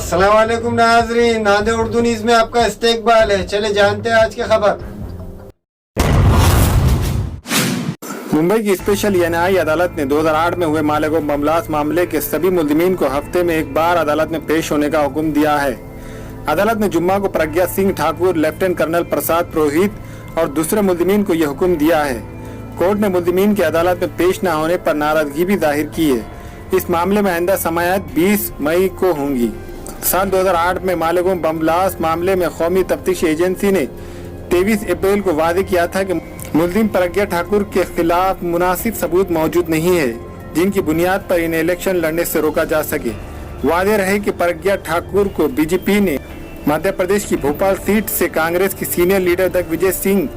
अस्सलाम वालेकुम नाज़रीन, नादे उर्दू न्यूज़ में आपका इस्तकबाल है। चले जानते हैं आज की खबर। मुंबई की स्पेशल एनआई अदालत ने 2008 में हुए मालेगांव बम ब्लास्ट मामले के सभी मुल्जिमीन को हफ्ते में एक बार अदालत में पेश होने का हुक्म दिया है। अदालत ने जुम्मा को प्रज्ञा सिंह ठाकुर, लेफ्टिनेंट कर्नल प्रसाद पुरोहित और दूसरे मुल्जिमीन को यह हुक्म दिया है। कोर्ट ने मुल्जिमीन की अदालत में पेश न होने पर नाराजगी भी जाहिर की है। इस मामले में आइंदा समाअत 20 मई को होंगी। साल 2008 में मालेगांव बम ब्लास्ट मामले में कौमी तफ्तीशी एजेंसी ने 23 अप्रैल को वादे किया था कि मुल्जिम प्रज्ञा ठाकुर के खिलाफ मुनासिब सबूत मौजूद नहीं है जिनकी बुनियाद पर इन्हें इलेक्शन लड़ने से रोका जा सके। वादे रहे कि प्रज्ञा ठाकुर को बीजेपी ने मध्य प्रदेश की भोपाल सीट से कांग्रेस की सीनियर लीडर दिग्विजय सिंह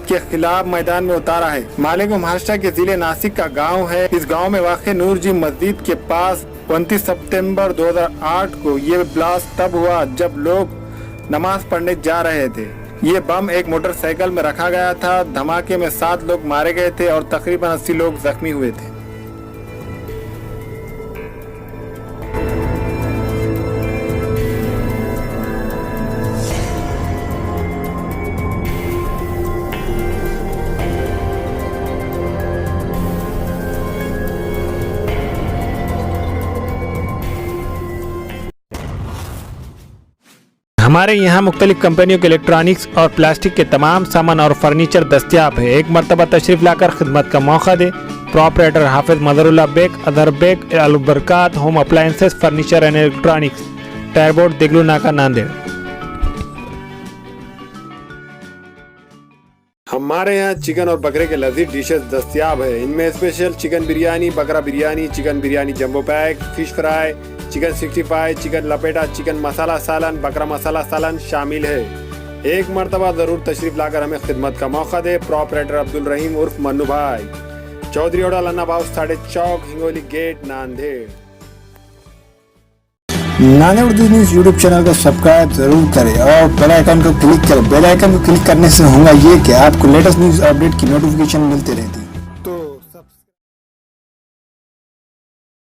के खिलाफ मैदान में उतारा है। मालेगांव महाराष्ट्र के जिले नासिक का गांव है। इस गांव में वाक़ नूर जी मस्जिद के पास 29 सितंबर 2008 को ये ब्लास्ट तब हुआ जब लोग नमाज पढ़ने जा रहे थे। ये बम एक मोटरसाइकिल में रखा गया था। धमाके में 7 लोग मारे गए थे और तकरीबन 80 लोग जख्मी हुए थे। हमारे यहाँ मुख्तलिफ कंपनियों के इलेक्ट्रॉनिक्स और प्लास्टिक के तमाम सामान और फर्नीचर दस्तियाब है। एक मरतबा तशरीफ लाकर खिदमत का मौका दे। प्रोपराइटर हाफिज मदरुल्लाह बेग, अदर Baig, Albarkat home appliances, furniture and electronics, tyre board, Deglur Naka, Nanded. हमारे यहाँ चिकन और बकरे के लजीज डिशेस दस्तियाब है। इनमें स्पेशल चिकन बिरयानी, बकरा biryani, chicken biryani jumbo pack, fish fry, chicken 65, chicken लपेटा, चिकन मसाला सालन, बकरा मसाला सालन शामिल है। एक मरतबा जरूर तशरीफ लाकर हमें खिदमत का मौका दे। प्रोपराइटर अब्दुल रहीम उर्फ मन्नू भाई, चौधरी ओडा लन्ना बाउस 3.5 चौक, हिंगोली गेट, नांदेड़। नादे उर्दू न्यूज़ यूट्यूब चैनल को सब्सक्राइब जरूर करें और बेल आइकन को क्लिक करें। बेल आइकन को क्लिक करने से होगा ये कि आपको लेटेस्ट न्यूज़ अपडेट की नोटिफिकेशन मिलती रहती है।